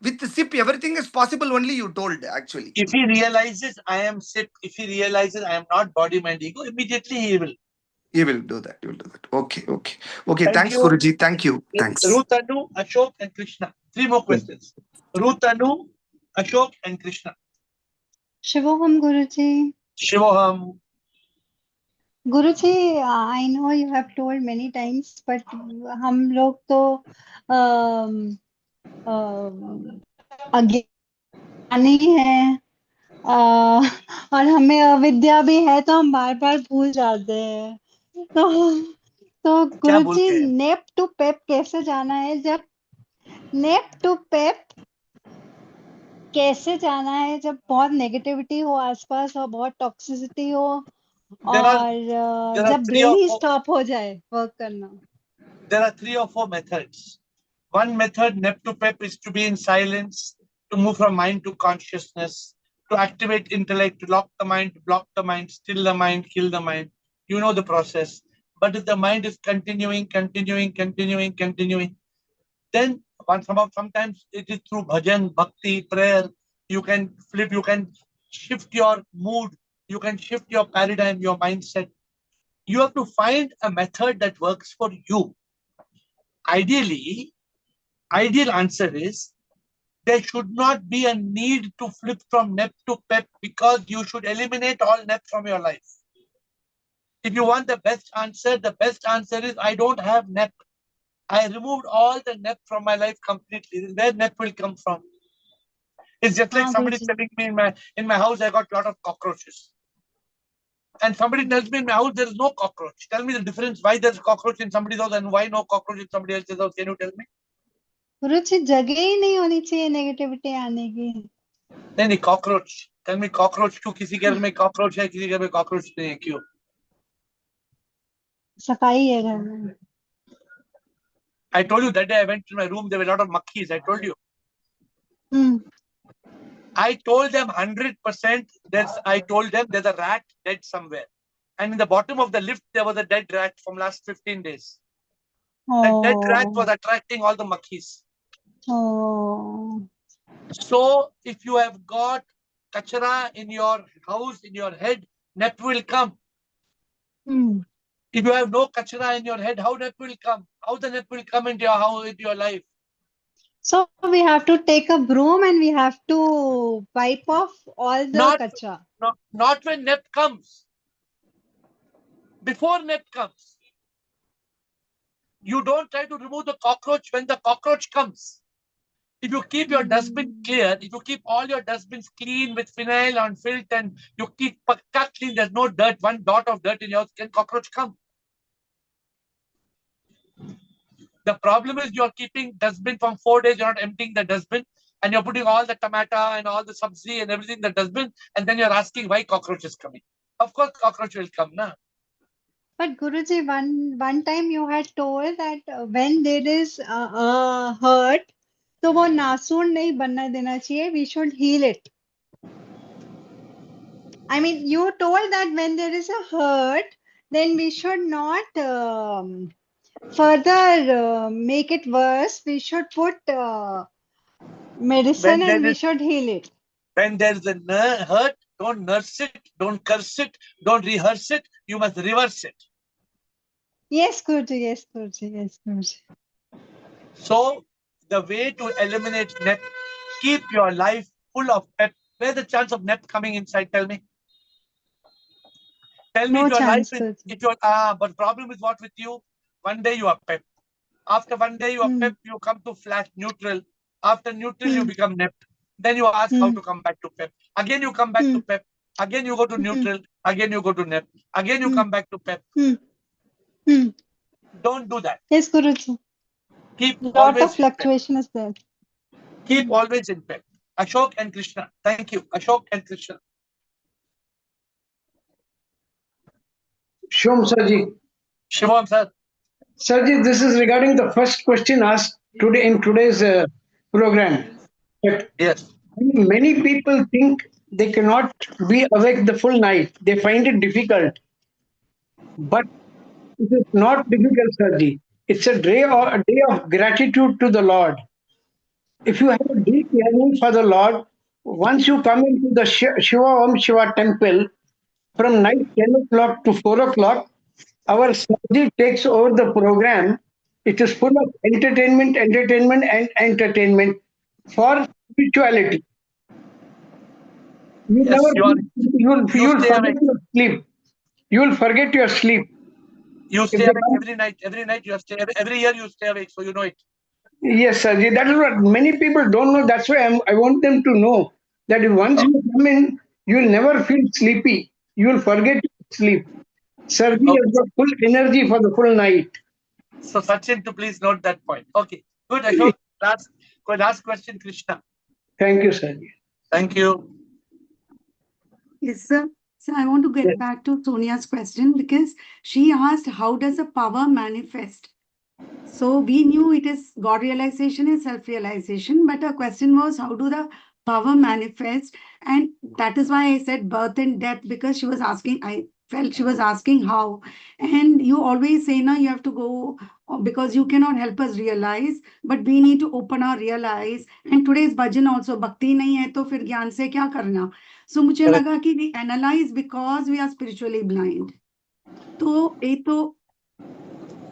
with the SIP, everything is possible only, you told actually. If he realizes I am SIP, if he realizes I am not body, mind, ego, immediately he will. He will do that. Okay. Thanks, Guruji. Thank you. Thanks. Rutanu, Ashok, and Krishna. 3 more questions. Rutanu, Ashok, and Krishna. Shivoham, Guruji. Shivoham. Guruji, I know you have told many times, but हम लोग तो अज्ञानी हैं और हमें अविद्या भी है तो हम बार बार भूल जाते हैं तो तो क्या बोल गुरुजी के नेप टू पेप कैसे जाना है? जब नेप टू पेप कैसे जाना है जब बहुत नेगेटिविटी हो आसपास और बहुत टॉक्सिसिटी हो there are और there are जब three brain or he four stop हो जाए वर्क करना? there are 3 or 4 methods. One method, nep to pep, is to be in silence, to move from mind to consciousness, to activate intellect, to lock the mind, to block the mind, still the mind, kill the mind. You know the process. But if the mind is continuing, then sometimes it is through bhajan, bhakti, prayer. You can flip, you can shift your mood, you can shift your paradigm, your mindset. You have to find a method that works for you. Ideally, ideal answer is there should not be a need to flip from nep to pep because you should eliminate all nep from your life. If you want the best answer is I don't have nep. I removed all the nep from my life completely. Where nep will come from? It's just like हाँ somebody Guruji. telling me in my house I got a lot of cockroaches. And somebody tells me in my house there is no cockroach. Tell me the difference. Why there's cockroach in somebody's house and why no cockroach in somebody else's house? Can you tell me? गुरुजी जगह ही नहीं होनी चाहिए negativity आने की. नहीं cockroach. Tell me cockroach क्यों किसी घर में कॉकरोच है किसी घर में कॉकरोच नहीं है क्यों? सफाई है घर में. I told you that day I went to my room, there were a lot of makkis. I told you. I told them 100% I told them there's a rat dead somewhere. And in the bottom of the lift, there was a dead rat from last 15 days. That dead rat was attracting all the makkis. Oh. So if you have got kachara in your house, in your head, nep will come. If you have no kachara in your head, how nep will come? How the nep will come into your house, into your life? So we have to take a broom and we have to wipe off all the kachra. Not when nep comes. Before nep comes. You don't try to remove the cockroach when the cockroach comes. If you keep your dustbin clear, if you keep all your dustbins clean with phenyl and filth and you keep pakka clean, there's no dirt, one dot of dirt in your house, can cockroach come? The problem is you're keeping dustbin from 4 days, you're not emptying the dustbin, and you're putting all the tomato and all the sabzi and everything in the dustbin, and then you're asking why cockroach is coming. Of course, cockroach will come, na? But Guruji, one time you had told that when there is a hurt, तो वो नासून नहीं बनना देना चाहिए. We should heal it. I mean, you told that when there is a hurt, then we should not further make it worse. We should put medicine and we should heal it. When there's a hurt, don't nurse it, don't curse it, don't rehearse it. You must reverse it. Yes, Guruji. Yes, Guruji. Yes, Guruji. So the way to eliminate nep, keep your life full of pep. Where's the chance of nep coming inside? Tell me. Tell me No if your chance, life is, Guruji. if your but problem is what with you? One day you are pep. After one day you are pep, you come to flat neutral. After neutral, you become nep. Then you ask how to come back to pep. Again you come back to pep. Again you go to neutral. Again you go to nep. Again you come back to pep. Don't do that. Yes, Guruji. Keep Lot always of fluctuation is there. Keep always in pep. Ashok and Krishna. Thank you. Ashok and Krishna. Shom Sarji. Shivam sir. Sarji, this is regarding the first question asked today in today's program. But Yes. many people think they cannot be awake the full night. They find it difficult. But it is not difficult, Sarji. It's a day of gratitude to the Lord. If you have a deep yearning for the Lord, once you come into the Shiva Om Shiva temple, from night 10 o'clock to 4 o'clock, our Sarji takes over the program. It is full of entertainment, and entertainment for spirituality. You Yes, never, you you'll stay forget awake. your sleep. You will forget your sleep. You If stay they awake come- every night. Every night you stay. Every year you stay awake, so you know it. Yes, Sarji. That is what many people don't know. That's why I want them to know that once you come in, you will never feel sleepy. You will forget your sleep. Sarji has got full energy for the full night. So Sachin, to please note that point. Okay, good. Ashok, last question, Krishna. Thank you, Sarji. Thank you. Yes, sir. So I want to get back to Sonia's question because she asked, how does a power manifest? So we knew it is God realization is self-realization, but her question was, how do the power manifest? And that is why I said birth and death, because she was asking, I felt she was asking how. And you always say, no, you have to go because you cannot help us realize, but we need to open our realize. And today's bhajan also, bhakti nahi hai to fir gyan se kya karna? So मुझे लगा कि we analyze because we are spiritually blind. तो ये तो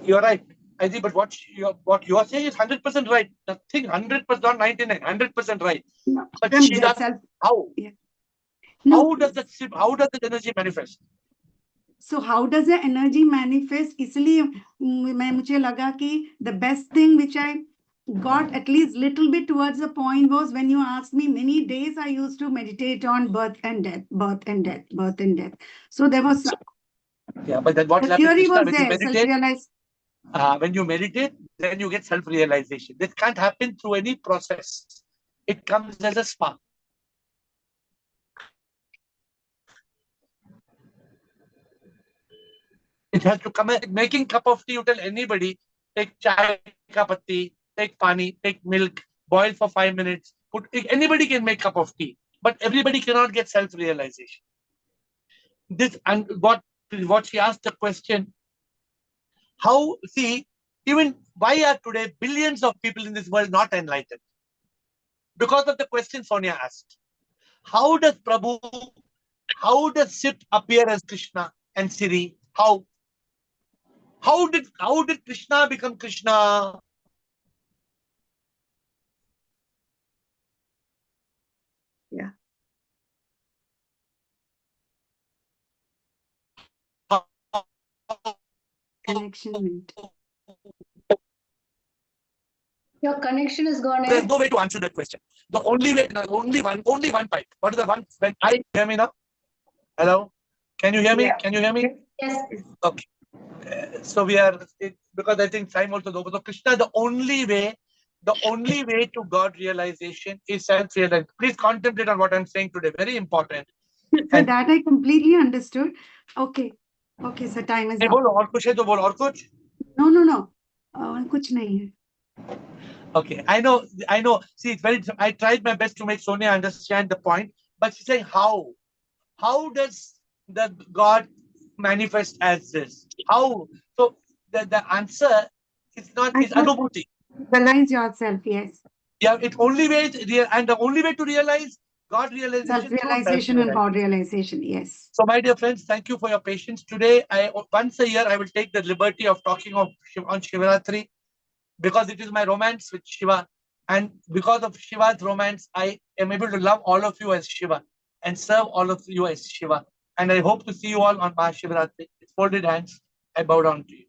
You're right. I think, but what you are saying is 100% right. Nothing 100%, not 99, 100% right. no, But I'm she's just asking how? yeah. No. How does the energy manifest? So how does the energy manifest? इसलिए मुझे लगा कि the best thing which I got at least little bit towards the point was when you asked me, many days I used to meditate on birth and death, birth and death, birth and death. So there was Yeah, but then what the happens, theory Krishna, was when you there, meditate? self-realized. When you meditate, then you get self-realization. This can't happen through any process. It comes as a spark. It has to come. Making cup of tea, you tell anybody, take chai ka patti, take pani, take milk, boil for 5 minutes. Anybody can make cup of tea, but everybody cannot get self-realization. This and what she asked the question, how, see, even why are today billions of people in this world not enlightened? Because of the question Sonia asked. How does Sip appear as Krishna and Siri? How did Krishna become Krishna? Yeah. Connection went. Your connection is gone. There's no way to answer that question. The only way, only one pipe. What is the one? When I hear me now? Hello? Can you hear me? Yeah. Can you hear me? Yes. Okay. So we are, because I think time also over. So Krishna, the only way to God realization is self-realization. Please contemplate on what I'm saying today. Very important. So that I completely understood. Okay. Okay, so time is up. बोलो और कुछ है तो बोलो और कुछ. No. कुछ नहीं है. Okay, I know. See, it's very. I tried my best to make Sonia understand the point, but she's saying how? How does the God manifest as this? How? So the answer is not is anubhuti. Realize yourself, yes. Yeah, it's only way and the only way to realize God realization. Self-realization and God realization, yes. So, my dear friends, thank you for your patience today. Once a year I will take the liberty of talking on Shivaratri, because it is my romance with Shiva. And because of Shiva's romance, I am able to love all of you as Shiva and serve all of you as Shiva. And I hope to see you all on Mahashivaratri. With folded hands, I bow down to you.